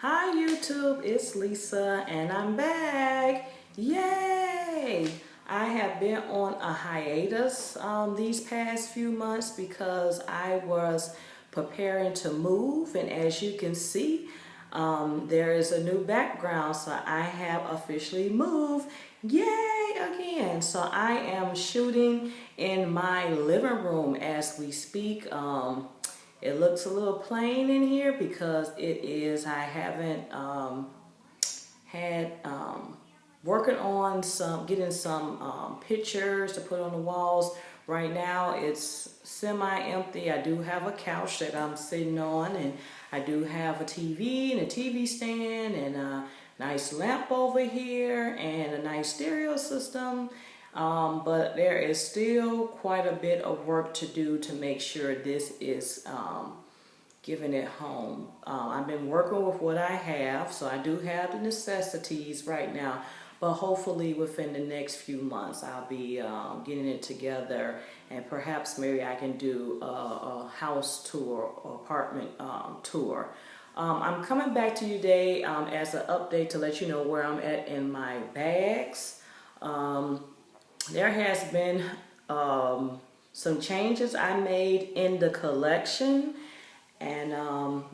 Hi YouTube, it's Lisa and I'm back. Yay! I have been on a hiatus these past few months because I was preparing to move, and as you can see, there is a new background, so I have officially moved. Yay again! So I am shooting in my living room as we speak. It looks a little plain in here because it is, I haven't had working on getting some pictures to put on the walls. Right now it's semi-empty. I do have a couch that I'm sitting on, and I do have a TV and a TV stand and a nice lamp over here and a nice stereo system. But there is still quite a bit of work to do to make sure this is giving it home. I've been working with what I have, so I do have the necessities right now, but hopefully within the next few months I'll be getting it together, and perhaps maybe I can do a house tour or apartment tour. I'm coming back to you today as an update to let you know where I'm at in my bags. There has been some changes I made in the collection, and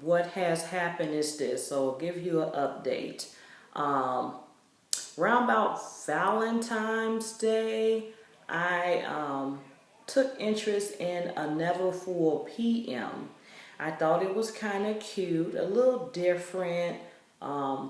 what has happened is this. So I'll give you an update. Around about Valentine's Day, I took interest in a Never Full PM. I thought it was kind of cute, a little different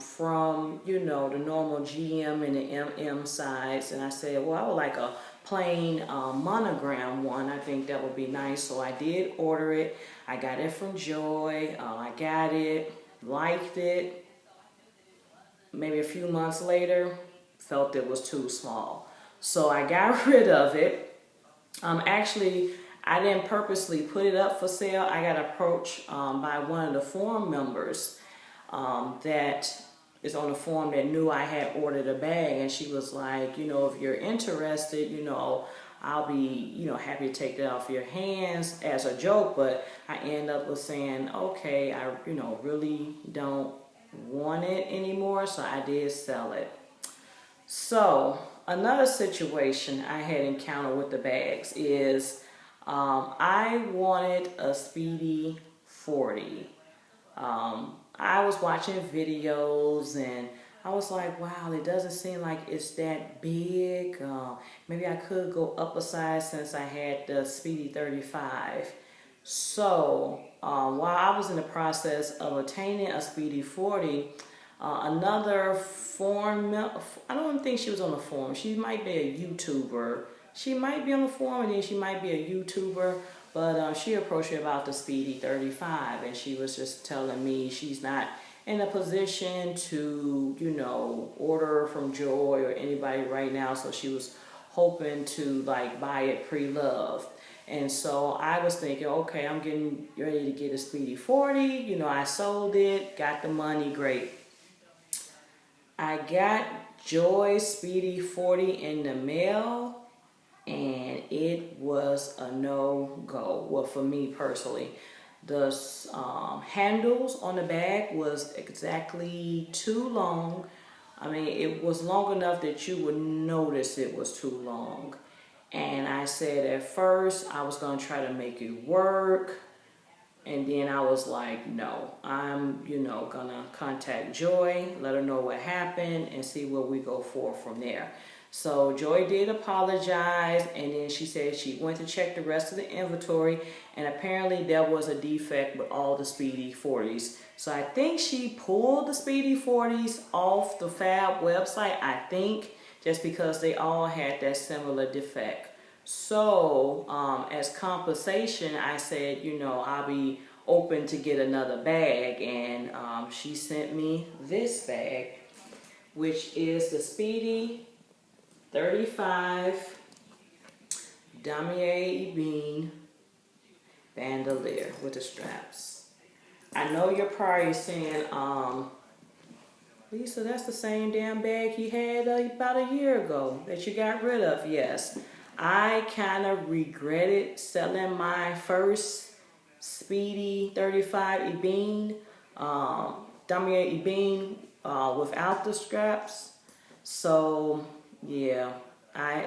from, you know, the normal GM and the MM size. And I said, well, I would like a plain monogram one. I think that would be nice. So I did order it. I got it from Joy. I got it, liked it. Maybe a few months later, felt it was too small. So I got rid of it. Actually, I didn't purposely put it up for sale. I got approached by one of the forum members that is on the forum that knew I had ordered a bag, and she was like, you know, if you're interested, you know, I'll be, you know, happy to take that off your hands, as a joke. But I end up with saying, okay, I, you know, really don't want it anymore, so I did sell it. So another situation I had encountered with the bags is I wanted a Speedy 40. I was watching videos and I was like, wow, it doesn't seem like it's that big. Maybe I could go up a size since I had the Speedy 35. So while I was in the process of attaining a Speedy 40, another forum, I don't think she was on the forum. She might be a YouTuber. She might be on the forum, and then she might be a YouTuber. But she approached me about the Speedy 35, and she was just telling me she's not in a position to, you know, order from Joy or anybody right now. So she was hoping to like buy it pre-loved. And so I was thinking, okay, I'm getting ready to get a Speedy 40. You know, I sold it, got the money, great. I got Joy's Speedy 40 in the mail, and it was a no-go. Well, for me personally, the handles on the bag was exactly too long. I mean, it was long enough that you would notice it was too long. And I said at first I was going to try to make it work. And then I was like, no, I'm, you know, gonna contact Joy, let her know what happened, and see where we go forward from there. So Joy did apologize, and then she said she went to check the rest of the inventory, and apparently there was a defect with all the Speedy 40s. So I think she pulled the Speedy 40s off the Fab website, I think, just because they all had that similar defect. So as compensation, I said, you know, I'll be open to get another bag, and she sent me this bag, which is the Speedy 35 Damier Ebene bandolier with the straps. I know you're probably saying, Lisa, that's the same damn bag you had about a year ago that you got rid of. Yes. I kind of regretted selling my first Speedy 35 Ebene. Damier Ebene without the straps. So yeah,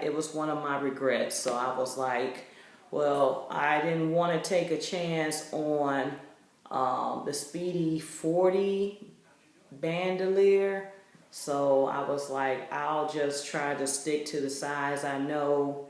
it was one of my regrets. So I was like, well, I didn't want to take a chance on the Speedy 40 bandolier. So I was like, I'll just try to stick to the size I know,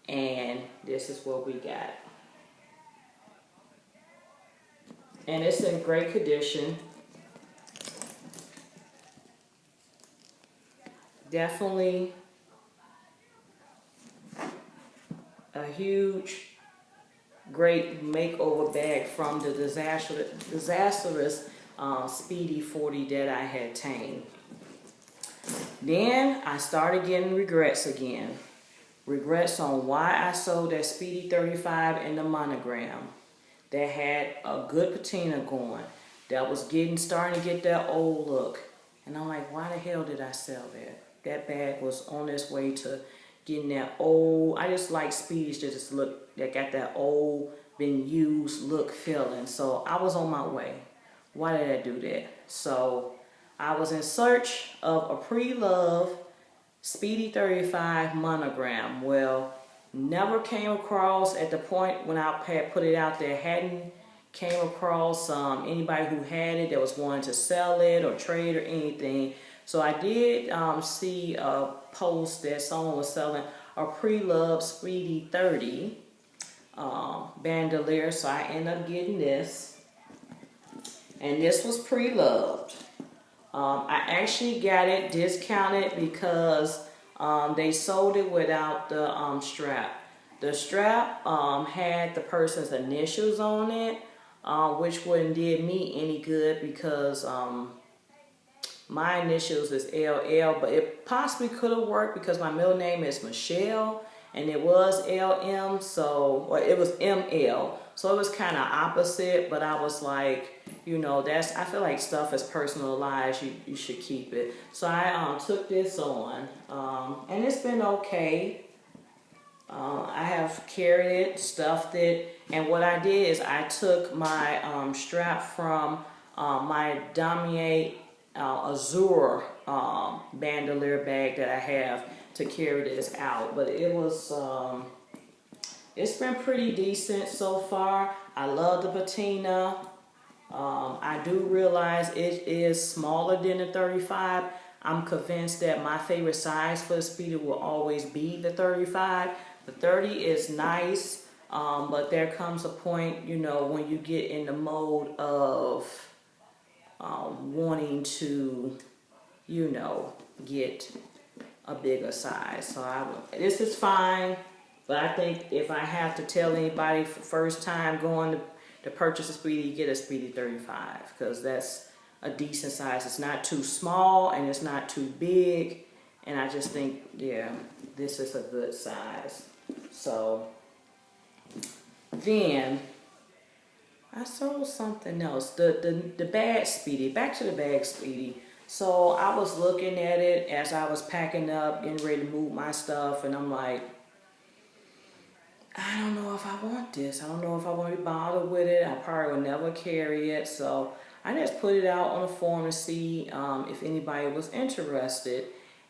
and this is what we got. And it's in great condition. Definitely a huge, great makeover bag from the disastrous Speedy 40 that I had tamed. Then I started getting regrets again. Regrets on why I sold that Speedy 35 in the monogram that had a good patina going, that was starting to get that old look. And I'm like, why the hell did I sell that? That bag was on its way to getting that old. I just like Speedies that just look, that got that old, been used look feeling. So I was on my way. Why did I do that? So I was in search of a pre-love Speedy 35 monogram. Well, never came across at the point when I had put it out there, hadn't came across anybody who had it that was wanting to sell it or trade or anything. So I did see a post that someone was selling a pre-loved Speedy 30 bandolier. So I ended up getting this. And this was pre-loved. I actually got it discounted because they sold it without the strap. The strap had the person's initials on it, which wouldn't did me any good because my initials is LL, but it possibly could have worked because my middle name is Michelle and it was LM, so, or it was ML. So it was kind of opposite, but I was like, you know, I feel like stuff is personalized, you should keep it. So I took this on, and it's been okay. I have carried it, stuffed it, and what I did is I took my strap from my Damier Azure bandolier bag that I have to carry this out. But it was, it's been pretty decent so far. I love the patina. I do realize it is smaller than the 35. I'm convinced that my favorite size for the Speedy will always be the 35. The 30 is nice, but there comes a point, you know, when you get in the mode of wanting to, you know, get a bigger size. So this is fine, but I think if I have to tell anybody for first time going to purchase a Speedy, get a Speedy 35 because that's a decent size. It's not too small and it's not too big, and I just think, yeah, this is a good size. So then I sold something else, the bag Speedy. Back to the bag Speedy. So I was looking at it as I was packing up, getting ready to move my stuff, and I'm like, I don't know if I want this. I don't know if I want to be bothered with it. I probably will never carry it. So I just put it out on the forum to see if anybody was interested.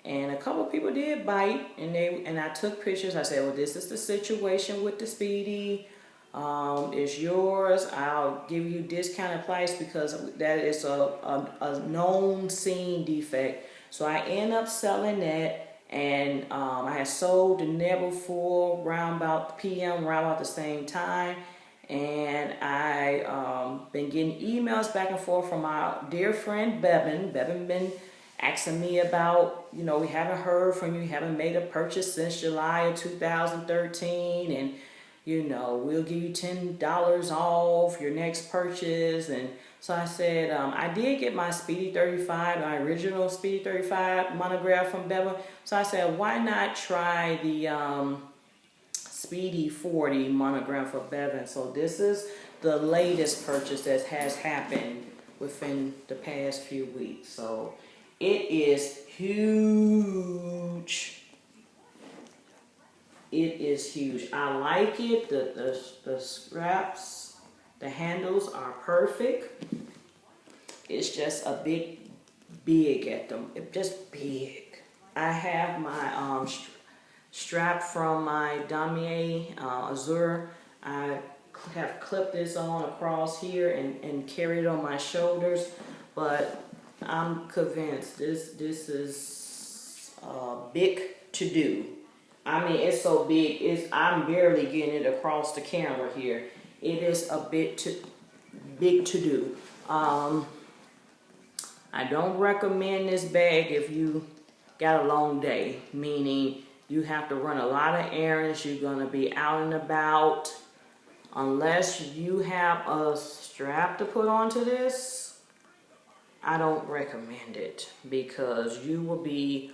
And a couple of people did bite, and I took pictures. I said, well, this is the situation with the Speedy. It's yours. I'll give you discounted price because that is a known scene defect. So I end up selling that, and I had sold the Never Full round about PM, round about the same time. And I been getting emails back and forth from my dear friend Bevan. Bevan been asking me about, you know, we haven't heard from you, haven't made a purchase since July of 2013, and you know, we'll give you $10 off your next purchase. And so I said, I did get my Speedy 35, my original Speedy 35 monograph from Bevan. So I said, why not try the Speedy 40 monogram for Bevan? So this is the latest purchase that has happened within the past few weeks. So it is huge. It is huge. I like it. The straps, the handles are perfect. it's just a big at them. It's just big. I have my strap from my damier azure. I have clipped this on across here and carried it on my shoulders, but I'm convinced this is big to do. I mean, it's so big, I'm barely getting it across the camera here. It is a bit big to do. I don't recommend this bag if you got a long day, meaning you have to run a lot of errands, you're gonna be out and about. Unless you have a strap to put onto this, I don't recommend it, because you will be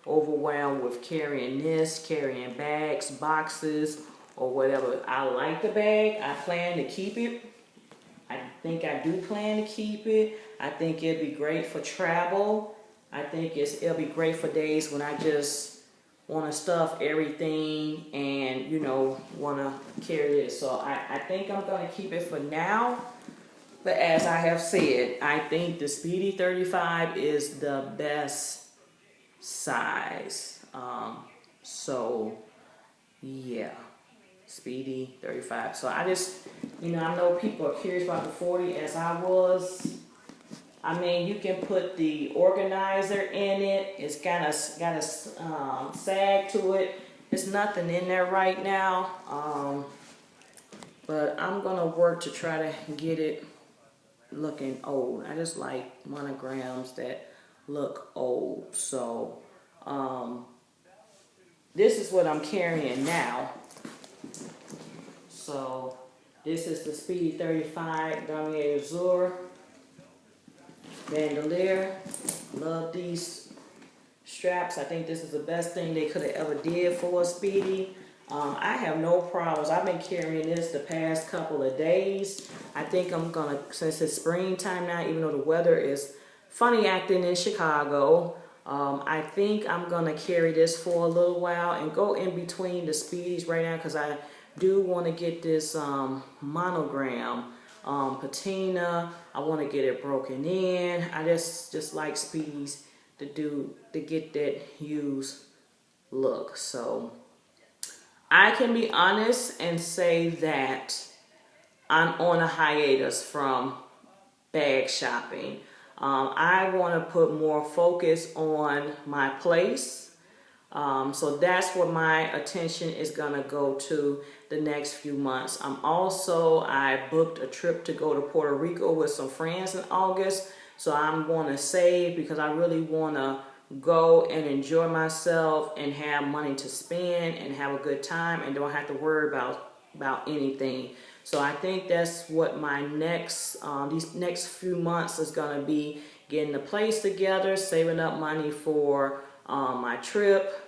overwhelmed with carrying this, carrying bags, boxes, or whatever. I like the bag. I plan to keep it. I think I do plan to keep it. I think it'd be great for travel. I think it'll be great for days when I just want to stuff everything and, you know, want to carry it. So I think I'm going to keep it for now. But as I have said, I think the Speedy 35 is the best size. So yeah, Speedy 35. So I just, you know, I know people are curious about the 40 as I was. I mean, you can put the organizer in it. It's got a sag to it. There's nothing in there right now. But I'm gonna work to try to get it looking old. I just like monograms that look old. So this is what I'm carrying now. So this is the Speedy 35 Damier Azure bandolier. Love these straps. I think this is the best thing they could have ever did for a Speedy. I have no problems. I've been carrying this the past couple of days. I think I'm gonna, since it's springtime now, even though the weather is funny acting in Chicago, I think I'm gonna carry this for a little while and go in between the Speedies right now, because I do want to get this monogram patina. I want to get it broken in. I just like Speedies to get that used look. So I can be honest and say that I'm on a hiatus from bag shopping. I want to put more focus on my place. So that's where my attention is going to go to the next few months. I booked a trip to go to Puerto Rico with some friends in August. So I'm going to save, because I really want to go and enjoy myself and have money to spend and have a good time and don't have to worry about anything. So I think that's what my these next few months is going to be: getting the place together, saving up money for my trip.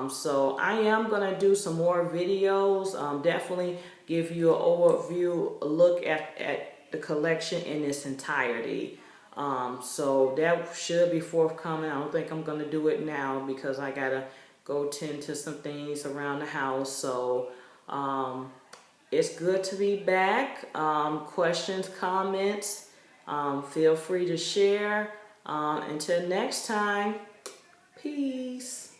So I am going to do some more videos, definitely give you an overview, a look at the collection in its entirety. So that should be forthcoming. I don't think I'm going to do it now because I got to go tend to some things around the house. So it's good to be back. Questions, comments, feel free to share. Until next time, peace.